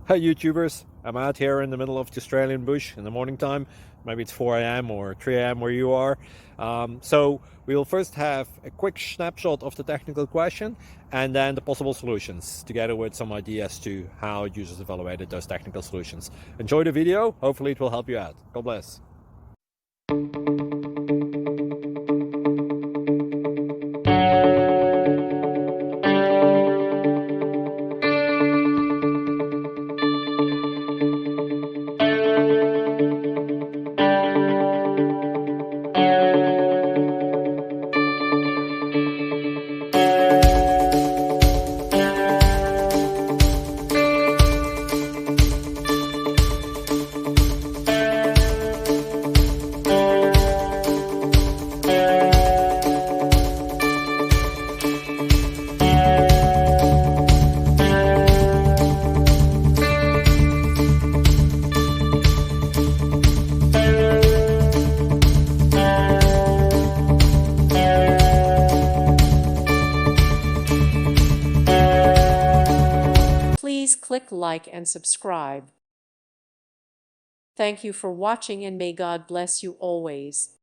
Hi YouTubers, I'm out here in the middle of the Australian bush in the morning time. Maybe it's 4 a.m. or 3 a.m. where you are. So we'll first have a quick snapshot of the technical question and then the possible solutions, together with some ideas to how users evaluated those technical solutions. Enjoy the video, hopefully it will help you out. God bless. Please click like and subscribe. Thank you for watching and may God bless you always.